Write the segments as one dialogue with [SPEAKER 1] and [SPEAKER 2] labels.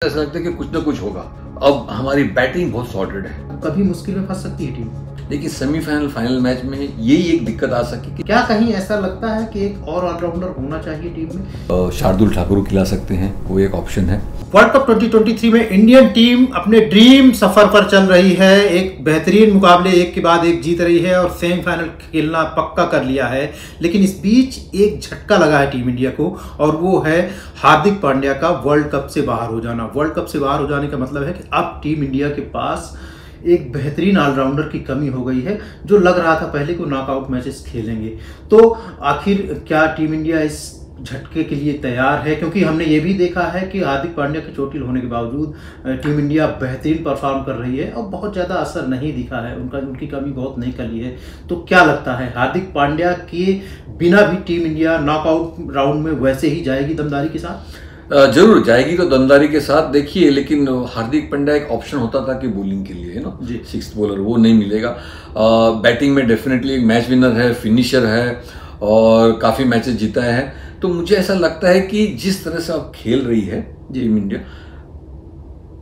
[SPEAKER 1] ऐसा लगता है कि कुछ ना कुछ होगा। अब हमारी बैटिंग बहुत सॉर्टेड है,
[SPEAKER 2] कभी मुश्किल में फंस सकती है टीम।
[SPEAKER 1] लेकिन सेमीफाइनल फाइनल मैच में यही एक दिक्कत आ सकी कि
[SPEAKER 2] क्या कहीं ऐसा लगता है कि एक और ऑलराउंडर होना चाहिए टीम में?
[SPEAKER 1] शार्दुल ठाकुर खिला सकते हैं, वो एक ऑप्शन है।
[SPEAKER 2] वर्ल्ड कप 2023 में इंडियन टीम अपने ड्रीम सफर पर चल रही है। एक बेहतरीन मुकाबले एक के बाद एक जीत रही है और सेमीफाइनल खेलना पक्का कर लिया है। लेकिन इस बीच एक झटका लगा है टीम इंडिया को, और वो है हार्दिक पांड्या का वर्ल्ड कप से बाहर हो जाना। वर्ल्ड कप से बाहर हो जाने का मतलब है कि अब टीम इंडिया के पास एक बेहतरीन ऑलराउंडर की कमी हो गई है, जो लग रहा था पहले को नॉकआउट मैचेस खेलेंगे। तो आखिर क्या टीम इंडिया इस झटके के लिए तैयार है? क्योंकि हमने ये भी देखा है कि हार्दिक पांड्या के चोटिल होने के बावजूद टीम इंडिया बेहतरीन परफॉर्म कर रही है और बहुत ज़्यादा असर नहीं दिखा है, उनकी कमी बहुत नहीं कली है। तो क्या लगता है, हार्दिक पांड्या के बिना भी टीम इंडिया नॉकआउट राउंड में वैसे ही जाएगी दमदारी के साथ?
[SPEAKER 1] जरूर जाएगी तो दमदारी के साथ। देखिए, लेकिन हार्दिक पांड्या एक ऑप्शन होता था कि बॉलिंग के लिए, है ना, सिक्स्थ बॉलर, वो नहीं मिलेगा। बैटिंग में डेफिनेटली एक मैच विनर है, फिनिशर है और काफ़ी मैचेस जीता है। तो मुझे ऐसा लगता है कि जिस तरह से अब खेल रही है टीम इंडिया,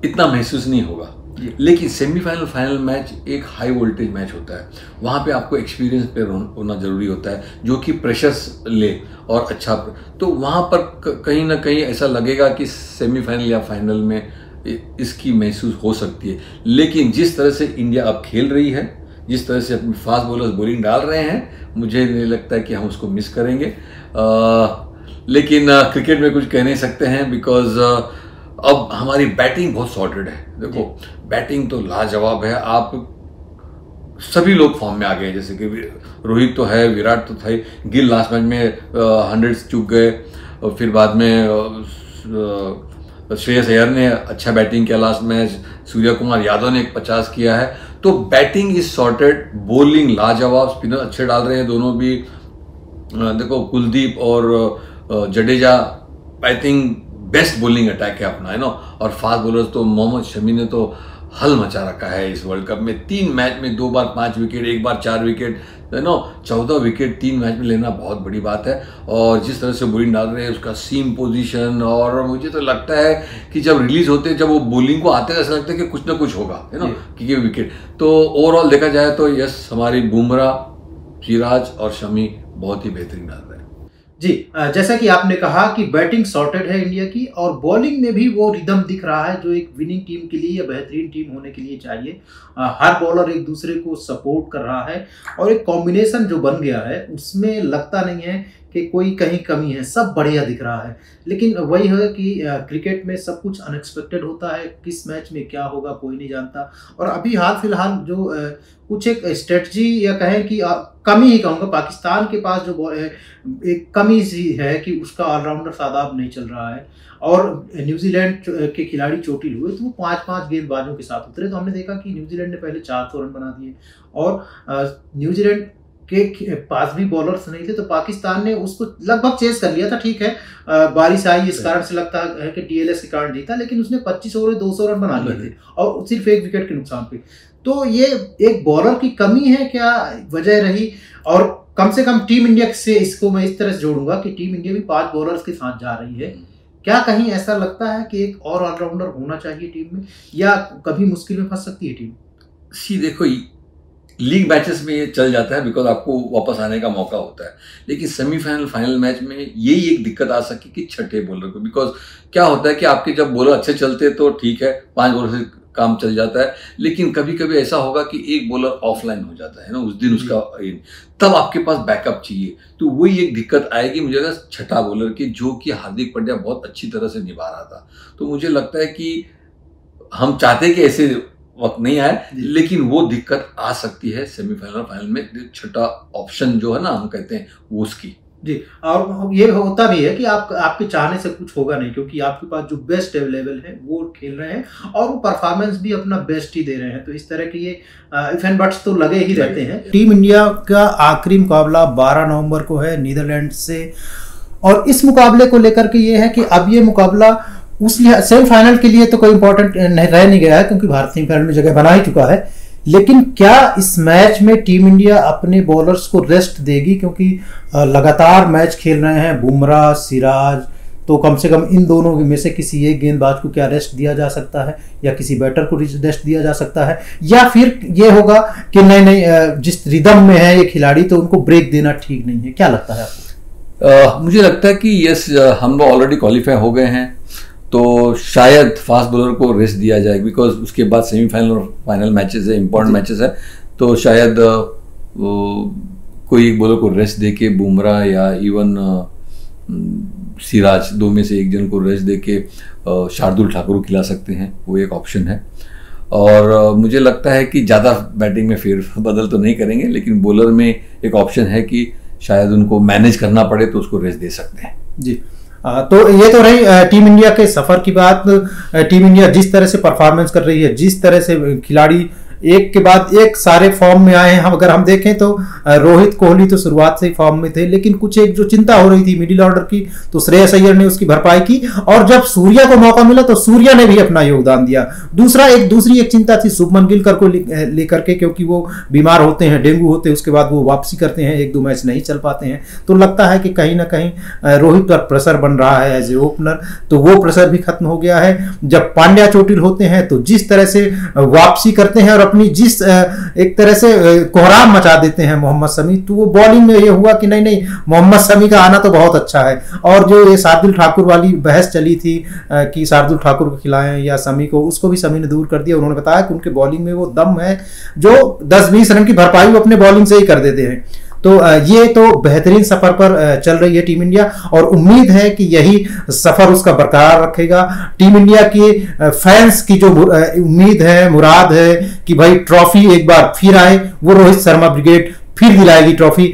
[SPEAKER 1] इतना महसूस नहीं होगा। लेकिन सेमीफाइनल फाइनल मैच एक हाई वोल्टेज मैच होता है, वहाँ पे आपको एक्सपीरियंस पे होना जरूरी होता है, जो कि प्रेशर्स ले और अच्छा। तो वहाँ पर कहीं ना कहीं ऐसा लगेगा कि सेमीफाइनल या फाइनल में इसकी महसूस हो सकती है। लेकिन जिस तरह से इंडिया अब खेल रही है, जिस तरह से अपनी फास्ट बॉलर्स बॉलिंग डाल रहे हैं, मुझे नहीं लगता है कि हम उसको मिस करेंगे। लेकिन क्रिकेट में कुछ कह नहीं सकते हैं, बिकॉज अब हमारी बैटिंग बहुत सॉर्टेड है। देखो, बैटिंग तो लाजवाब है। आप सभी लोग फॉर्म में आ गए, जैसे कि रोहित तो है, विराट तो थे, गिल लास्ट मैच में 100 चूक गए, और फिर बाद में श्रेयस अय्यर ने अच्छा बैटिंग किया लास्ट मैच, सूर्य कुमार यादव ने 50 किया है। तो बैटिंग इज सॉर्टेड, बॉलिंग लाजवाब, स्पिनर अच्छे डाल रहे हैं दोनों भी। देखो, कुलदीप और Jadeja, I think best bowling attack है अपना, है ना। और फास्ट बॉलर्स तो मोहम्मद शमी ने तो हल मचा रखा है इस वर्ल्ड कप में। 3 मैच में 2 बार 5 विकेट, 1 बार 4 विकेट, है ना। 14 विकेट 3 मैच में लेना बहुत बड़ी बात है। और जिस तरह से बॉलिंग डाल रहे हैं, उसका सीम पोजीशन, और मुझे तो लगता है कि जब रिलीज होते हैं, जब वो बॉलिंग को आते हैं, ऐसा लगता है कि कुछ ना कुछ होगा, है ना, कि विकेट। तो ओवरऑल देखा जाए तो यस, हमारी बुमराह, सिराज और शमी बहुत ही बेहतरीन डाल रहे हैं।
[SPEAKER 2] जी, जैसा कि आपने कहा कि बैटिंग सॉर्टेड है इंडिया की, और बॉलिंग में भी वो रिदम दिख रहा है जो एक विनिंग टीम के लिए या बेहतरीन टीम होने के लिए चाहिए। हर बॉलर एक दूसरे को सपोर्ट कर रहा है, और एक कॉम्बिनेशन जो बन गया है उसमें लगता नहीं है कि कोई कहीं कमी है, सब बढ़िया दिख रहा है। लेकिन वही है कि क्रिकेट में सब कुछ अनएक्सपेक्टेड होता है, किस मैच में क्या होगा कोई नहीं जानता। और अभी हाल फिलहाल जो कुछ एक स्ट्रेटजी या कहें कि कमी ही कहूँगा, पाकिस्तान के पास जो एक कमी सी है कि उसका ऑलराउंडर शादाब नहीं चल रहा है। और न्यूजीलैंड के खिलाड़ी चोटिल हुए तो वो 5-5 गेंदबाजों के साथ उतरे, तो हमने देखा कि न्यूजीलैंड ने पहले 400 रन बना दिए, और न्यूजीलैंड के पास भी बॉलर्स नहीं थे, तो पाकिस्तान ने उसको लगभग चेस कर लिया था। ठीक है, बारिश आई, इस कारण से लगता है कि टीएलएस के कारण जीता, लेकिन उसने 25 ओवर 200 रन बना लिए थे, और सिर्फ 1 विकेट के नुकसान पे। तो ये एक बॉलर की कमी है, क्या वजह रही? और कम से कम टीम इंडिया से इसको मैं इस तरह से जोड़ूंगा कि टीम इंडिया भी 5 बॉलर्स के साथ जा रही है। क्या कहीं ऐसा लगता है कि एक और ऑलराउंडर होना चाहिए टीम में, या कभी मुश्किल में फंस सकती है टीम?
[SPEAKER 1] देखो, लीग मैचेस में ये चल जाता है, बिकॉज आपको वापस आने का मौका होता है। लेकिन सेमीफाइनल फाइनल मैच में यही एक दिक्कत आ सकी कि छठे बॉलर को, बिकॉज क्या होता है कि आपके जब बॉलर अच्छे चलते हैं तो ठीक है, 5 बॉलर से काम चल जाता है। लेकिन कभी कभी ऐसा होगा कि एक बॉलर ऑफलाइन हो जाता है ना, उस दिन उसका, तब आपके पास बैकअप चाहिए। तो वही एक दिक्कत आएगी मुझे लगा छठा बॉलर की, जो कि हार्दिक पांड्या बहुत अच्छी तरह से निभा रहा था। तो मुझे लगता है कि हम चाहते हैं कि ऐसे वक्त नहीं आए, लेकिन वो दिक्कत आ सकती है सेमीफाइनल फाइनल में। छठा ऑप्शन जो है ना, हम कहते हैं, वो उसकी।
[SPEAKER 2] जी, और ये होता भी है कि आपके चाहने से कुछ होगा नहीं, क्योंकि आपके पास जो बेस्ट अवेलेबल है वो खेल रहे हैं, और वो परफॉर्मेंस भी अपना बेस्ट ही दे रहे हैं। तो इस तरह के ये इफ एंड बट्स तो लगे ही रहते हैं। टीम इंडिया का आखिरी मुकाबला 12 नवंबर को है नीदरलैंड से, और इस मुकाबले को लेकर के ये है कि अब ये मुकाबला उस सेमीफाइनल के लिए तो कोई इंपॉर्टेंट रह नहीं गया है, क्योंकि भारत सेमीफाइनल में जगह बना ही चुका है। लेकिन क्या इस मैच में टीम इंडिया अपने बॉलर्स को रेस्ट देगी? क्योंकि लगातार मैच खेल रहे हैं बुमराह, सिराज, तो कम से कम इन दोनों में से किसी एक गेंदबाज को क्या रेस्ट दिया जा सकता है, या किसी बैटर को रेस्ट दिया जा सकता है, या फिर ये होगा कि नहीं जिस रिदम में है ये खिलाड़ी तो उनको ब्रेक देना ठीक नहीं है? क्या लगता है आपको?
[SPEAKER 1] मुझे लगता है कि यस, हम लोग ऑलरेडी क्वालिफाई हो गए हैं, तो शायद फास्ट बॉलर को रेस्ट दिया जाए, बिकॉज उसके बाद सेमीफाइनल और फाइनल मैचेस है, इंपॉर्टेंट मैचेस है, तो शायद कोई एक बॉलर को रेस्ट दे के बुमराह या इवन सिराज, दो में से एक जन को रेस्ट दे के शार्दुल ठाकुर को खिला सकते हैं, वो एक ऑप्शन है। और मुझे लगता है कि ज़्यादा बैटिंग में फेर बदल तो नहीं करेंगे, लेकिन बॉलर में एक ऑप्शन है कि शायद उनको मैनेज करना पड़े तो उसको रेस्ट दे सकते हैं।
[SPEAKER 2] जी, तो ये तो रही टीम इंडिया के सफर की बात। टीम इंडिया जिस तरह से परफॉर्मेंस कर रही है, जिस तरह से खिलाड़ी एक के बाद एक सारे फॉर्म में आए हैं, अगर हम देखें तो रोहित कोहली तो शुरुआत से ही फॉर्म में थे, लेकिन कुछ एक जो चिंता हो रही थी मिडिल ऑर्डर की, तो श्रेयस अय्यर ने उसकी भरपाई की, और जब सूर्या को मौका मिला तो सूर्या ने भी अपना योगदान दिया। दूसरी एक चिंता थी शुभमन गिल को लेकर के, क्योंकि वो बीमार होते हैं, डेंगू होते हैं, उसके बाद वो वापसी करते हैं, 1-2 मैच नहीं चल पाते हैं, तो लगता है कि कहीं ना कहीं रोहित पर प्रेशर बन रहा है एज ए ओपनर, तो वो प्रेशर भी खत्म हो गया है। जब पांड्या चोटिल होते हैं तो जिस तरह से वापसी करते हैं और अपनी जिस एक तरह से कोहराम मचा देते हैं मोहम्मद शमी, तो वो बॉलिंग में ये हुआ कि नहीं मोहम्मद शमी का आना तो बहुत अच्छा है। और जो ये शार्दुल ठाकुर वाली बहस चली थी कि शार्दुल ठाकुर को खिलाएं या शमी को, उसको भी शमी ने दूर कर दिया। उन्होंने बताया कि उनके बॉलिंग में वो दम है जो 10-20 रन की भरपाई वो अपने बॉलिंग से ही कर देते हैं। तो ये तो बेहतरीन सफर पर चल रही है टीम इंडिया, और उम्मीद है कि यही सफर उसका बरकरार रखेगा। टीम इंडिया के फैंस की जो उम्मीद है, मुराद है कि भाई ट्रॉफी एक बार फिर आए, वो रोहित शर्मा ब्रिगेड फिर दिलाएगी ट्रॉफी।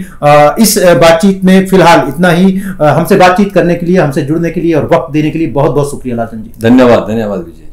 [SPEAKER 2] इस बातचीत में फिलहाल इतना ही। हमसे बातचीत करने के लिए, हमसे जुड़ने के लिए और वक्त देने के लिए बहुत बहुत शुक्रिया लालन जी।
[SPEAKER 1] धन्यवाद विजय।